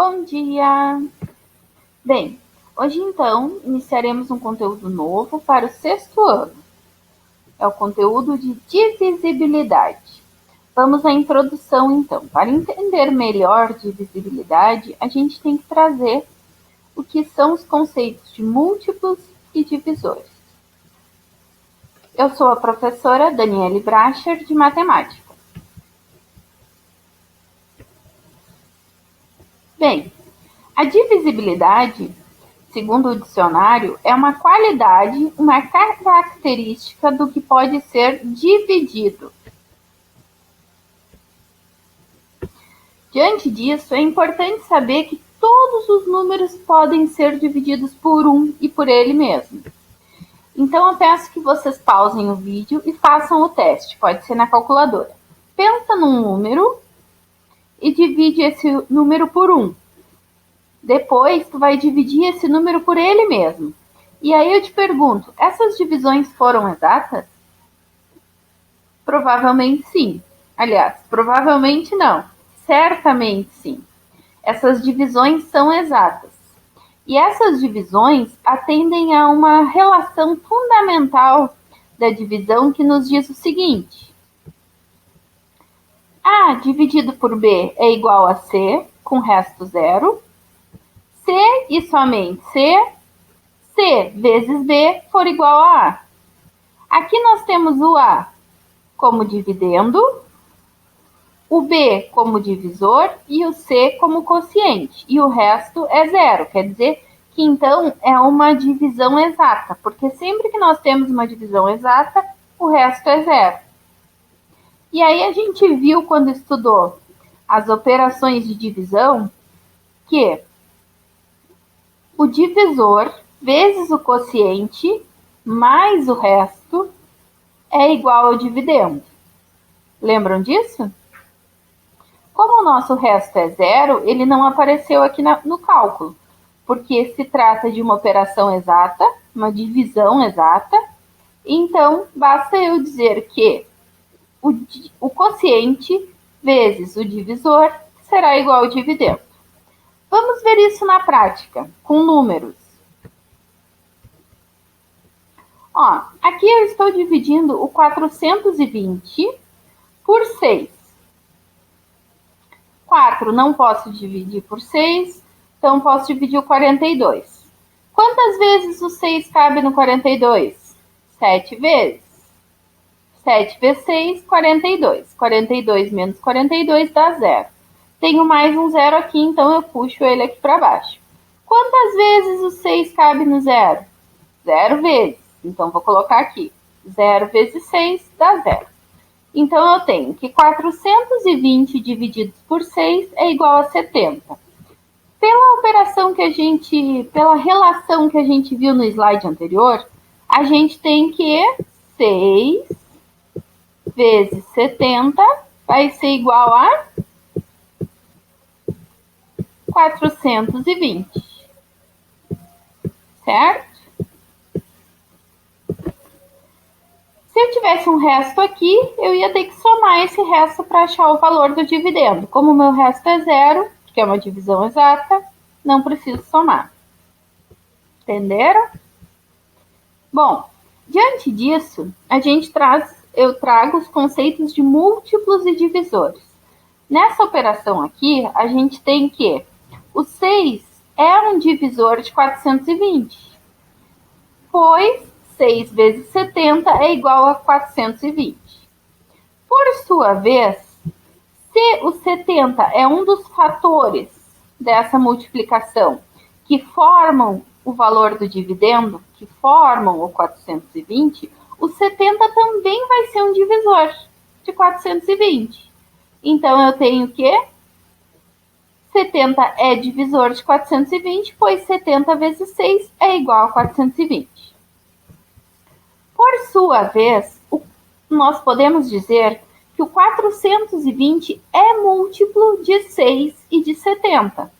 Bom dia! Bem, hoje então iniciaremos um conteúdo novo para o 6º ano. É o conteúdo de divisibilidade. Vamos à introdução então. Para entender melhor divisibilidade, a gente tem que trazer o que são os conceitos de múltiplos e divisores. Eu sou a professora Daniele Bracher, de Matemática. Bem, a divisibilidade, segundo o dicionário, é uma qualidade, uma característica do que pode ser dividido. Diante disso, é importante saber que todos os números podem ser divididos por 1 e por ele mesmo. Então, eu peço que vocês pausem o vídeo e façam o teste, pode ser na calculadora. Pensa num número e divide esse número por 1. Depois, tu vai dividir esse número por ele mesmo. E aí eu te pergunto, essas divisões foram exatas? Provavelmente sim. Aliás, provavelmente não. Certamente sim. Essas divisões são exatas. E essas divisões atendem a uma relação fundamental da divisão que nos diz o seguinte: A dividido por B é igual a C, com resto zero. C e somente C vezes B for igual a A. Aqui nós temos o A como dividendo, o B como divisor e o C como quociente. E o resto é zero, quer dizer que então é uma divisão exata, porque sempre que nós temos uma divisão exata, o resto é zero. E aí a gente viu quando estudou as operações de divisão que o divisor vezes o quociente mais o resto é igual ao dividendo. Lembram disso? Como o nosso resto é zero, ele não apareceu aqui no cálculo, porque se trata de uma operação exata, uma divisão exata, então basta eu dizer que o quociente vezes o divisor será igual ao dividendo. Vamos ver isso na prática, com números. Ó, aqui eu estou dividindo o 420 por 6. 4 não posso dividir por 6, então posso dividir o 42. Quantas vezes o 6 cabe no 42? 7 vezes. 7 vezes 6, 42. 42 menos 42 dá 0. Tenho mais um 0 aqui, então eu puxo ele aqui para baixo. Quantas vezes o 6 cabe no 0? 0 vezes. Então, vou colocar aqui. 0 vezes 6 dá 0. Então, eu tenho que 420 divididos por 6 é igual a 70. Pela operação pela relação que a gente viu no slide anterior, a gente tem que 6 vezes 70 vai ser igual a 420. Certo? Se eu tivesse um resto aqui, eu ia ter que somar esse resto para achar o valor do dividendo. Como o meu resto é zero, que é uma divisão exata, não preciso somar. Entenderam? Bom, diante disso, eu trago os conceitos de múltiplos e divisores. Nessa operação aqui, a gente tem que o 6 é um divisor de 420, pois 6 vezes 70 é igual a 420. Por sua vez, se o 70 é um dos fatores dessa multiplicação que formam o valor do dividendo, que formam o 420, o 70 também vai ser um divisor de 420. Então, eu tenho que 70 é divisor de 420, pois 70 vezes 6 é igual a 420. Por sua vez, nós podemos dizer que o 420 é múltiplo de 6 e de 70.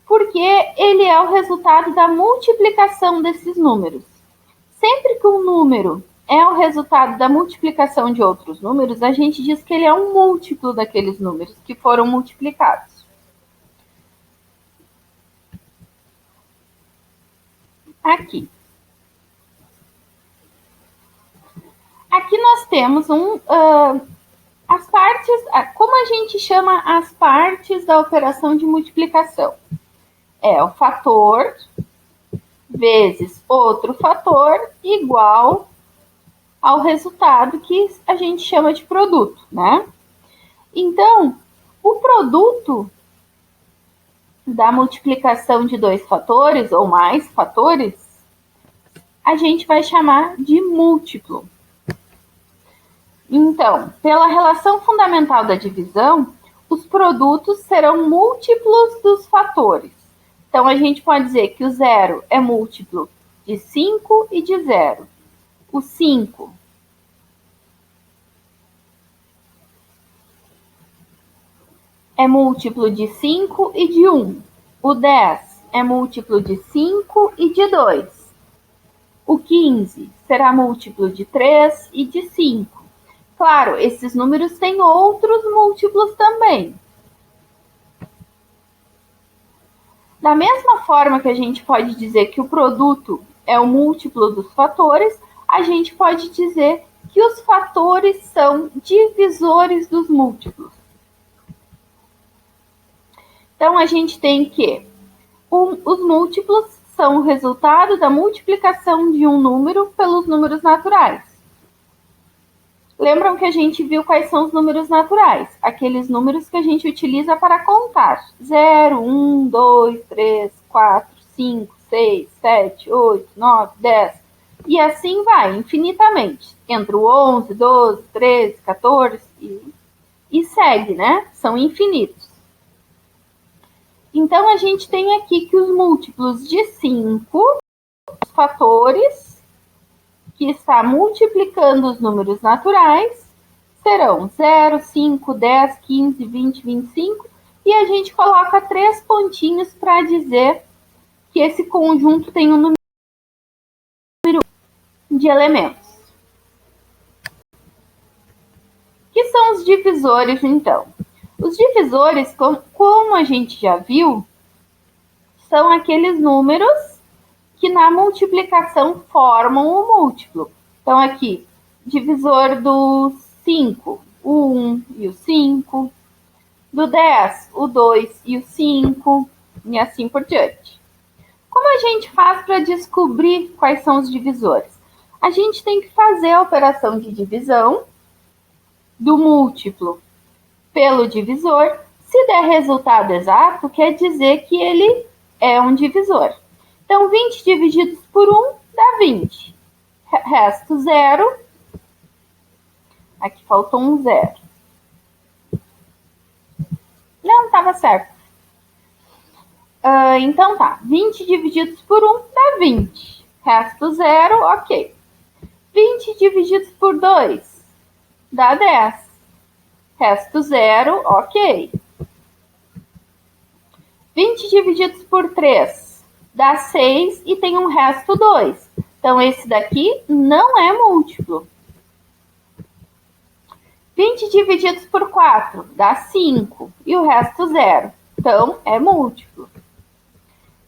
Porque ele é o resultado da multiplicação desses números. Sempre que um número é o resultado da multiplicação de outros números, a gente diz que ele é um múltiplo daqueles números que foram multiplicados. aqui. Aqui nós temos as partes, como a gente chama as partes da operação de multiplicação? É o fator vezes outro fator igual ao resultado que a gente chama de produto, né? Então, o produto da multiplicação de dois fatores ou mais fatores, a gente vai chamar de múltiplo. Então, pela relação fundamental da divisão, os produtos serão múltiplos dos fatores. Então, a gente pode dizer que o 0 é múltiplo de 5 e de 0. O 5 é múltiplo de 5 e de 1. O 10 é múltiplo de 5 e de 2. O 15 será múltiplo de 3 e de 5. Claro, esses números têm outros múltiplos também. Da mesma forma que a gente pode dizer que o produto é o múltiplo dos fatores, a gente pode dizer que os fatores são divisores dos múltiplos. Então, a gente tem que os múltiplos são o resultado da multiplicação de um número pelos números naturais. Lembram que a gente viu quais são os números naturais? Aqueles números que a gente utiliza para contar. 0, 1, 2, 3, 4, 5, 6, 7, 8, 9, 10. E assim vai, infinitamente. Entre o 11, 12, 13, 14 e segue, né? São infinitos. Então, a gente tem aqui que os múltiplos de 5, os fatores que está multiplicando os números naturais, serão 0, 5, 10, 15, 20, 25, e a gente coloca 3 pontinhos para dizer que esse conjunto tem um número de elementos. O que são os divisores, então? Os divisores, como a gente já viu, são aqueles números que na multiplicação formam o múltiplo. Então, aqui, divisor do 5, o 1 e o 5, do 10, o 2 e o 5, e assim por diante. Como a gente faz para descobrir quais são os divisores? A gente tem que fazer a operação de divisão do múltiplo pelo divisor. Se der resultado exato, quer dizer que ele é um divisor. Então, 20 divididos por 1 dá 20. Resto 0. Aqui faltou um 0. Não, estava certo. Então tá. 20 divididos por 1 dá 20. Resto 0, ok. 20 divididos por 2 dá 10. Resto 0, ok. 20 divididos por 3 dá 6 e tem um resto 2. Então, esse daqui não é múltiplo. 20 divididos por 4 dá 5 e o resto 0. Então, é múltiplo.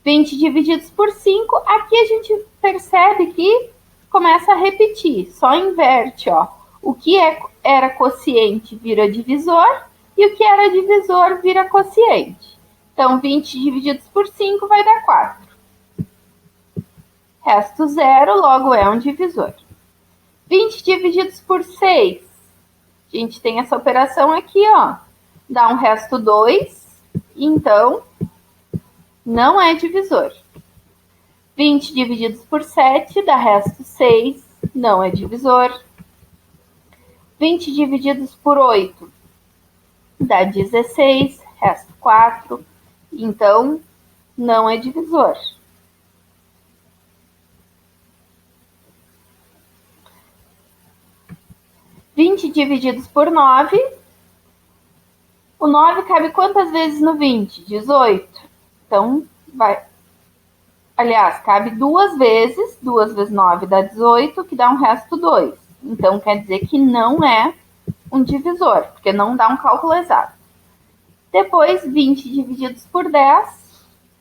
20 divididos por 5, aqui a gente percebe que começa a repetir, só inverte, ó. O que era quociente vira divisor e o que era divisor vira quociente. Então, 20 divididos por 5 vai dar 4. Resto 0, logo é um divisor. 20 divididos por 6. A gente tem essa operação aqui, ó. Dá um resto 2, então não é divisor. 20 divididos por 7 dá resto 6, não é divisor. 20 divididos por 8 dá 16, resto 4, então não é divisor. Vinte divididos por 9, o 9 cabe quantas vezes no 20? 18. Então, vai. Aliás, cabe 2 vezes, 2 vezes 9 dá 18, que dá um resto 2. Então, quer dizer que não é um divisor, porque não dá um cálculo exato. Depois, 20 divididos por 10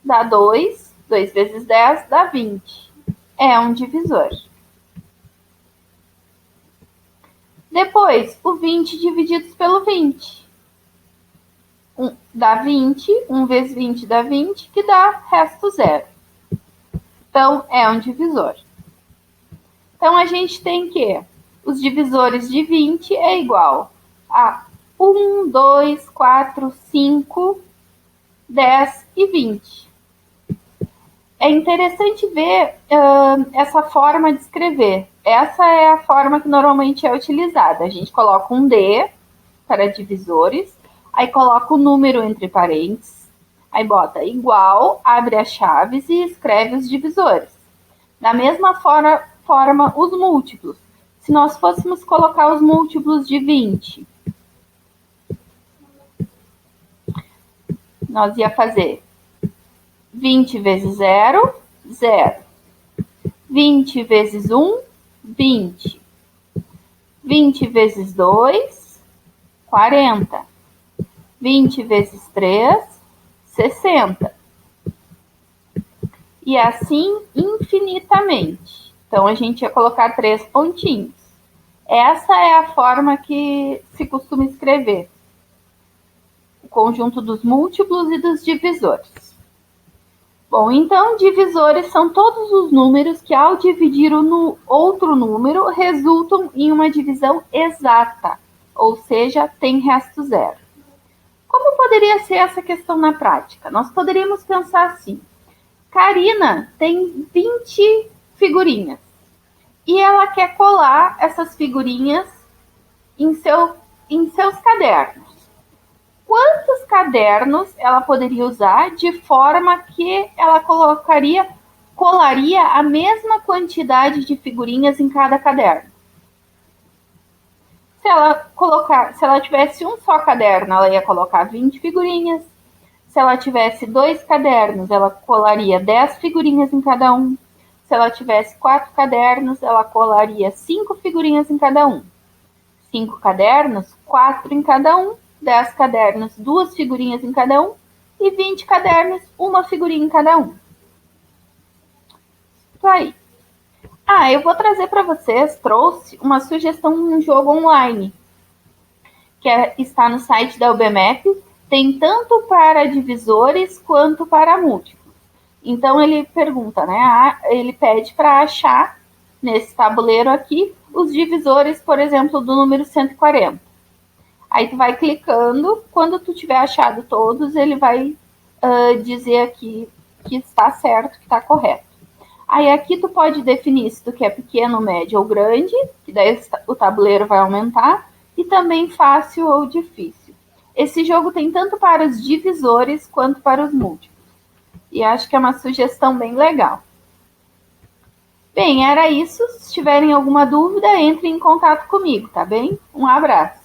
dá 2. 2 vezes 10 dá 20. é um divisor. Depois, o 20 divididos pelo 20. Dá 20, 1 vezes 20 dá 20, que dá resto zero. Então, é um divisor. Então, a gente tem que os divisores de 20 é igual a 1, 2, 4, 5, 10 e 20. É interessante ver essa forma de escrever. Essa é a forma que normalmente é utilizada. A gente coloca um D para divisores, aí coloca o número entre parênteses, aí bota igual, abre as chaves e escreve os divisores. Da mesma forma, os múltiplos. Se nós fôssemos colocar os múltiplos de 20, nós ia fazer 20 vezes 0, 0. 20 vezes 1, 20. 20 vezes 2, 40. 20 vezes 3, 60. E assim infinitamente. Então, a gente ia colocar 3 pontinhos. Essa é a forma que se costuma escrever o conjunto dos múltiplos e dos divisores. Bom, então, divisores são todos os números que, ao dividir o outro número, resultam em uma divisão exata, ou seja, tem resto zero. Como poderia ser essa questão na prática? Nós poderíamos pensar assim: Karina tem 20 figurinhas e ela quer colar essas figurinhas em seus cadernos. Quantos cadernos ela poderia usar de forma que ela colaria a mesma quantidade de figurinhas em cada caderno? Se ela tivesse um só caderno, ela ia colocar 20 figurinhas. Se ela tivesse 2 cadernos, ela colaria 10 figurinhas em cada um. Se ela tivesse 4 cadernos, ela colaria 5 figurinhas em cada um. 5 cadernos, 4 em cada um. 10 cadernos, 2 figurinhas em cada um. E 20 cadernos, 1 figurinha em cada um. Isso aí. Eu vou trazer para vocês, trouxe uma sugestão de um jogo online, que está no site da UBMEP, tem tanto para divisores quanto para múltiplos. Então, ele pergunta, né? Ele pede para achar, nesse tabuleiro aqui, os divisores, por exemplo, do número 140. Aí tu vai clicando, quando tu tiver achado todos, ele vai dizer aqui que está certo, que está correto. Aí aqui tu pode definir se tu quer pequeno, médio ou grande, que daí o tabuleiro vai aumentar, e também fácil ou difícil. Esse jogo tem tanto para os divisores quanto para os múltiplos. E acho que é uma sugestão bem legal. Bem, era isso. Se tiverem alguma dúvida, entrem em contato comigo, tá bem? Um abraço.